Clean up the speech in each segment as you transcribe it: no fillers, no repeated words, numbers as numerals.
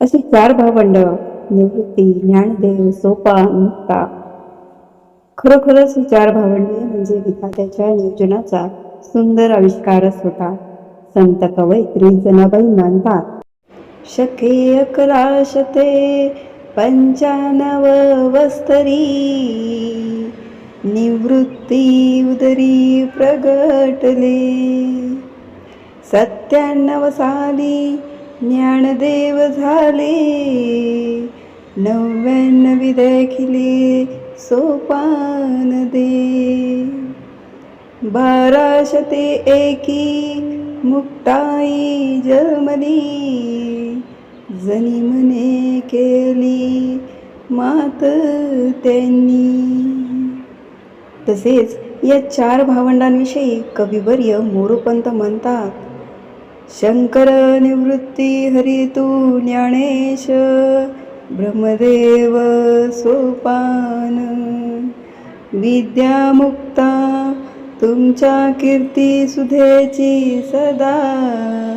अशी चार भावंड निवृत्ती, ज्ञानदेव, सोपान, मुक्ता. खरोखरच ही चार भावंडे म्हणजे विधात्याच्या नियोजनाचा सुंदर आविष्कारच होता. संत कवयित्री जनाबाई म्हणतात, शके अकराशते 95 वस्तरी, निवृत्ती उदरी प्रगटले. 97 साली ज्ञानदेव झाले, 99 देखिले सोपान दे. 1201 मुक्ताई जन्मली, जनी म्हणे केली मात त्यांनी. तसेच या चार भावंडांविषयी कविवर्य मोरोपंत म्हणतात, शंकर निवृत्ती हरी तू ज्ञानेश, ब्रह्मदेव सोपान, विद्या मुक्ता तुमच्या कीर्ती सुधेची सदा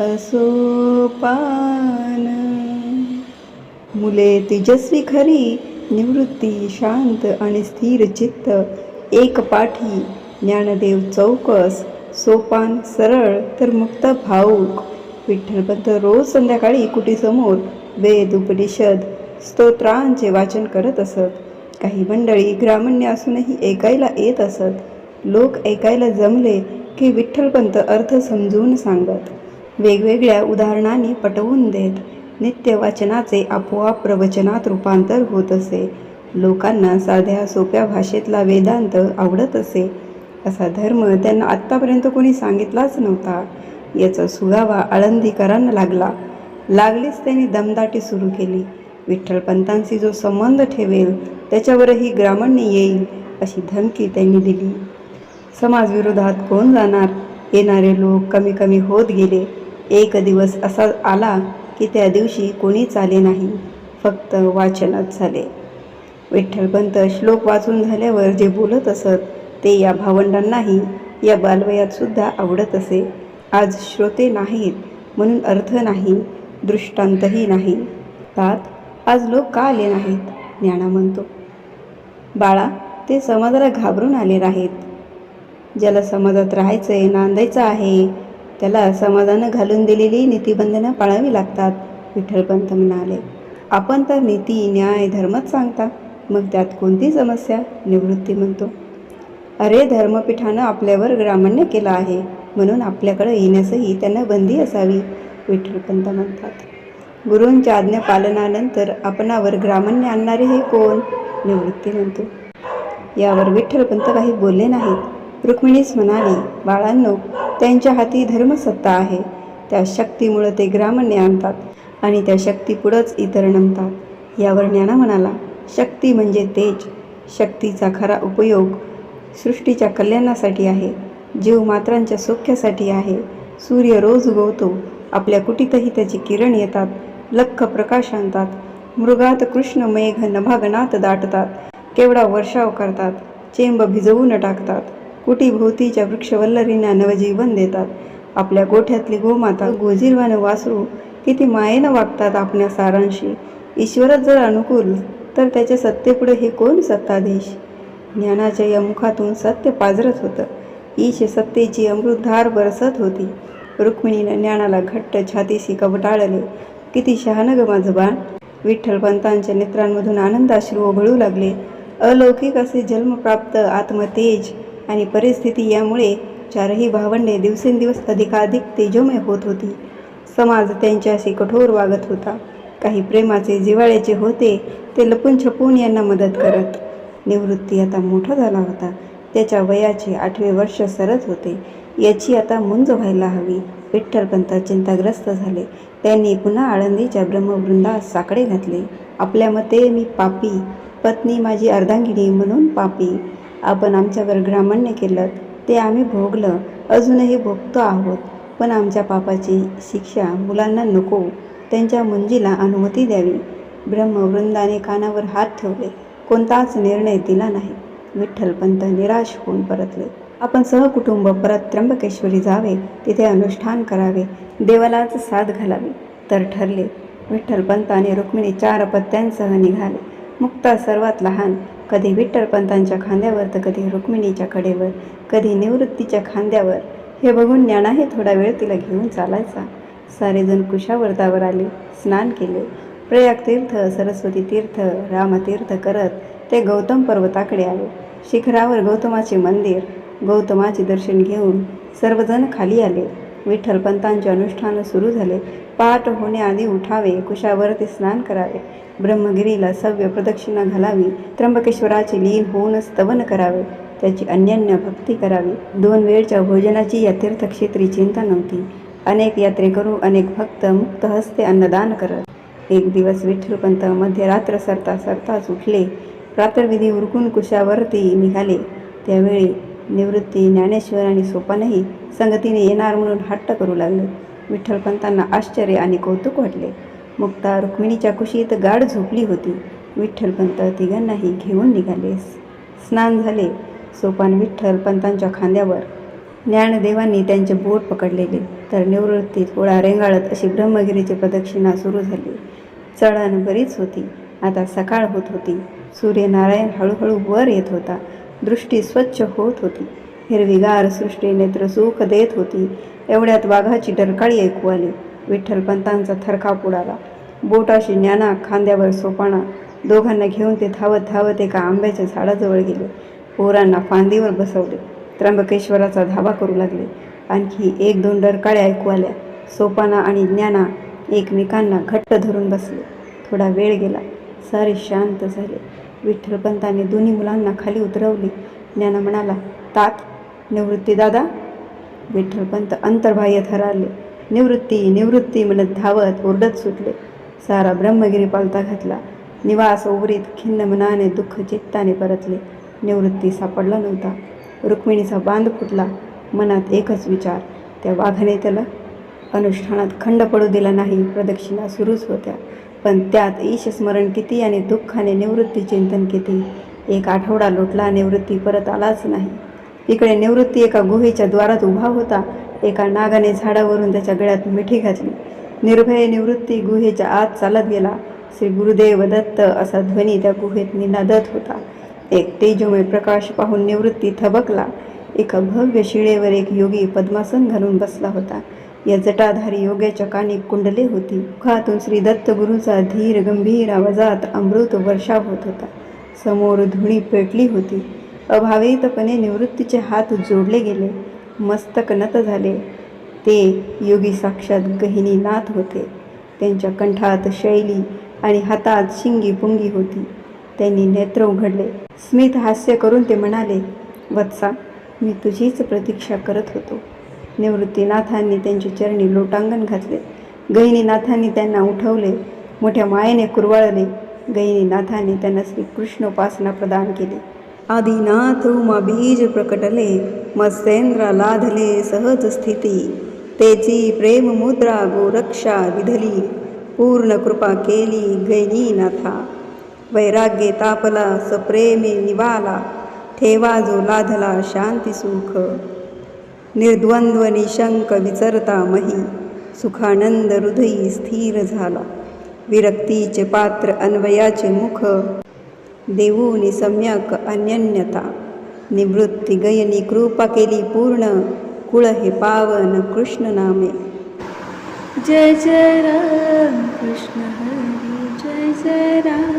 असोपान. मुले तेजस्वी खरी, निवृत्ती शांत आणि स्थिर चित्त, एक पाठी, ज्ञानदेव चौकस, सोपान सरळ तर मुक्त भाऊक. विठ्ठलपंत रोज संध्याकाळी कुटीसमोर वेद उपनिषद स्तोत्रांचे वाचन करत असत. काही मंडळी ग्रामण्य असूनही ऐकायला येत असत. लोक ऐकायला जमले की विठ्ठलपंत अर्थ समजून सांगत, वेगवेगळ्या उदाहरणांनी पटवून देत. नित्य वाचनाचे आपोआप प्रवचनात रूपांतर होत असे. लोकांना साध्या सोप्या भाषेतला वेदांत आवडत असे. असा धर्म त्यांना आत्तापर्यंत कोणी सांगितलाच नव्हता. याचा सुगावा आळंदीकरांना लागलीच त्यांनी दमदाटी सुरू केली. विठ्ठलपंतांशी जो संबंध ठेवेल त्याच्यावरही ग्रामण्य येईल अशी धमकी त्यांनी दिली. समाजविरोधात कोण जाणार? येणारे लोक कमी कमी होत गेले. एक दिवस असा आला की त्या दिवशी कोणीच आले नाही, फक्त वाचनच झाले. विठ्ठलपंत श्लोक वाचून झाल्यावर जे बोलत असत ते या भावंडांनाही या बालवयात सुद्धा आवडत असे. आज श्रोते नाहीत म्हणून अर्थ नाही, दृष्टांतही नाही. आज लोक का आले नाहीत? ज्ञाना म्हणतो, बाळा, ते समाजाला घाबरून आले नाहीत. ज्याला समाजात राहायचंय, नांदायचं आहे, त्याला समाजानं घालून दिलेली नीतिबंधनं पाळावी लागतात. विठ्ठलपंत म्हणाले, आपण तर नीती न्याय धर्मच सांगता, मग त्यात कोणती समस्या? निवृत्ती म्हणतो, अरे, धर्मपीठानं आपल्यावर ग्रामण्य केलं आहे म्हणून आपल्याकडे येण्यासही त्यांना बंदी असावी. विठ्ठलपंत म्हणतात, गुरूंच्या आज्ञा पालनानंतर आपणावर ग्रामण्य आणणारे हे कोण? निवृत्ती म्हणतो. यावर विठ्ठलपंत काही बोलले नाहीत. रुक्मिणीच म्हणाली, बाळांनो, त्यांच्या हाती धर्मसत्ता आहे. त्या शक्तीमुळे ते ग्रामण्य आणतात आणि त्या शक्तीपुढंच इतर नमतात. यावर ज्ञाना म्हणाला, शक्ती म्हणजे तेज. शक्तीचा खरा उपयोग सृष्टीच्या कल्याणासाठी आहे, जीवमात्रांच्या सौख्यासाठी आहे. सूर्य रोज उगवतो, आपल्या कुटीतही त्याची किरण येतात, लख्ख प्रकाश आणतात. मृगात कृष्ण मेघ नभागणात दाटतात, केवढा वर्षाव करतात, चेंब भिजवून टाकतात. कुटीभोवतीच्या वृक्षवल्लरींना नवजीवन देतात. आपल्या गोठ्यातली गोमाता, गोजीरवानं वासरू किती मायेनं वागतात आपल्या सारांशी. ईश्वरच जर अनुकूल तर त्याच्या सत्तेपुढे हे कोण सत्ताधीश? ज्ञानाच्या या मुखातून सत्य पाझरत होतं. ईश सत्तेची अमृतधार बरसत होती. रुक्मिणीनं ज्ञानाला घट्ट छातीशी कवटाळले. किती शहाणं ग माझं बाण! विठ्ठलपंतांच्या नेत्रांमधून आनंदाश्रू ओघळू लागले. अलौकिक असे जन्मप्राप्त आत्मतेज आणि परिस्थिती यामुळे चारही भावंडे दिवसेंदिवस अधिकाधिक तेजोमय होत होती. समाज त्यांच्याशी कठोर वागत होता. काही प्रेमाचे जिव्हाळ्याचे होते, ते लपून छपून यांना मदत करत. निवृत्ती आता मोठा झाला होता. त्याच्या वयाचे 8वे वर्ष सरत होते. याची आता मुंज व्हायला हवी. विठ्ठलपंत चिंताग्रस्त झाले. त्यांनी पुन्हा आळंदीच्या ब्रह्मवृंदात साकडे घातले. आपल्या मते मी पापी, पत्नी माझी अर्धांगिनी म्हणून पापी. आपण आमच्यावर ग्रामण्य केलं ते आम्ही भोगलं, अजूनही भोगतो आहोत. पण आमच्या पापाची शिक्षा मुलांना नको, त्यांच्या मुंजीला अनुमती द्यावी. ब्रह्मवृंदाने कानावर हात ठेवले. कोणताच निर्णय दिला नाही. विठ्ठलपंत निराश होऊन परतले. आपण सहकुटुंब परत त्र्यंबकेश्वरी जावे, तिथे अनुष्ठान करावे, देवालाच साथ घालावी. तर ठरले. विठ्ठलपंत आणि रुक्मिणी 4 पत्त्यांसह निघाले. मुक्ता सर्वात लहान, कधी विठ्ठलपंतांच्या खांद्यावर तर कधी रुक्मिणीच्या कडेवर, कधी निवृत्तीच्या खांद्यावर. हे बघून ज्ञानाही थोडा वेळ तिला घेऊन चालायचा. सारेजण कुशावर्तावर आले, स्नान केले. प्रयाग तीर्थ, सरस्वती तीर्थ, रामतीर्थ करत ते गौतम पर्वताकडे आले. शिखरावर गौतमाचे मंदिर. गौतमाचे दर्शन घेऊन सर्वजण खाली आले. विठ्ठलपंतांचे अनुष्ठान सुरू झाले. पहाट होण्याआधी उठावे, कुशावरती स्नान करावे, ब्रह्मगिरीला सव्य प्रदक्षिणा घालावी, त्र्यंबकेश्वराचे लीन होऊन स्तवन करावे, त्याची अन्यन्य भक्ती करावी. 2 वेळच्या भोजनाची या तीर्थक्षेत्री चिंता नव्हती. अनेक यात्रेकरू, अनेक भक्त मुक्त हस्ते अन्नदान करत. एक दिवस विठ्ठलपंत मध्यरात्र सरता सरताच उठले. प्रातर्विधी उरकून कुशावरती निघाले. त्यावेळी निवृत्ती, ज्ञानेश्वर आणि सोपानही संगतीने येणार म्हणून हट्ट करू लागले. विठ्ठलपंतांना आश्चर्य आणि कौतुक वाटले. मुक्ता रुक्मिणीच्या कुशीत गाढ झोपली होती. विठ्ठलपंत तिघांनाही घेऊन निघाले. स्नान झाले. सोपान विठ्ठलपंतांच्या खांद्यावर, ज्ञानदेवांनी त्यांचे बोट पकडलेले, तर निवृत्ती थोडा रेंगाळत अशी ब्रह्मगिरीची प्रदक्षिणा सुरू झाली. चढण बरीच होती. आता सकाळ होत होती. सूर्यनारायण हळूहळू वर येत होता. दृष्टी स्वच्छ होत होती. हिरवीगार सृष्टी नेत्रसुख देत होती. एवढ्यात वाघाची डरकाळी ऐकू आली. विठ्ठलपंतांचा थरकाप उडाला. बोटाशी ज्ञाना, खांद्यावर सोपाना, दोघांना घेऊन ते धावत धावत एका आंब्याच्या झाडाजवळ गेले. पोरांना फांदीवर बसवले. त्र्यंबकेश्वराचा धावा करू लागले. आणखी 1-2 डरकाळ्या ऐकू आल्या. सोपाना आणि ज्ञाना एकमेकांना घट्ट धरून बसले. थोडा वेळ गेला. सारे शांत झाले. विठ्ठलपंतांनी दोन्ही मुलांना खाली उतरवले. ज्ञाना म्हणाला, तात, निवृत्ती दादा. विठ्ठलपंत अंतर्बाह्य थरारले. निवृत्ती, निवृत्ती म्हणत धावत ओरडत सुटले. सारा ब्रह्मगिरी पालथा घातला. निवास ओवरीत खिन्न मनाने, दुःख चित्ताने परतले. निवृत्ती सापडला नव्हता. रुक्मिणीचा बांध फुटला. मनात एकच विचार, त्या वाघाने त्याला अनुष्ठानात खंड पडू दिला नाही. प्रदक्षिणा सुरूच होत्या, पण त्यात ईशस्मरण किती आणि दुःखाने निवृत्ती चिंतन किती. 1 आठवडा लोटला, निवृत्ती परत आलाच नाही. इकडे निवृत्ती एका गुहेच्या द्वारात उभा होता. एका नागाने झाडावरून त्याच्या गळ्यात मिठी घातली. निर्भय निवृत्ती गुहेच्या आत चालत गेला. श्री गुरुदेव दत्त असा ध्वनी त्या गुहेत निनादत होता. एक तेजोमय प्रकाश पाहून निवृत्ती थबकला. एका भव्य शिळेवर एक योगी पद्मासन घालून बसला होता. या जटाधारी योग्याच्या कानी कुंडले होती. मुखातून श्री दत्तगुरूचा धीर गंभीर आवाजात अमृत वर्षाव होत होता. समोर धुणी पेटली होती. अभावितपणे निवृत्तीचे हात जोडले गेले. मस्तक नत झाले. ते योगी साक्षात गहिनीनाथ होते. त्यांच्या कंठात शैली आणि हातात शिंगी पुंगी होती. त्यांनी नेत्र उघडले. स्मित हास्य करून ते म्हणाले, वत्सा, मी तुझीच प्रतीक्षा करत होतो. निवृत्तीनाथांनी त्यांच्या चरणी लोटांगण घातले. गहिनीनाथांनी त्यांना उठवले. मोठ्या मायेने कुरवाळले. गहिनीनाथांनी त्यांना श्रीकृष्णोपासना प्रदान केली. आदिनाथ उमा बीज प्रकटले, मत्स्येंद्र लाधले सहज स्थिती. तेची प्रेम मुद्रा गोरक्षा विधली, पूर्ण कृपा केली गहिनीनाथा. वैराग्ये तापला सप्रेमे निवाला, ठेवा जो लाधला शांती सुख. निर्द्वंद्व निशंक विचरता मही, सुखानंद हृदयी स्थिर झाला. विरक्तीचे पात्र अन्वयाचे मुख, देऊनी सम्यक अन्यन्यता. निवृत्ती गयनी कृपा केली पूर्ण, कुळ हे पावन कृष्ण नामे. जय जय राम कृष्ण हरी, जय जय राम.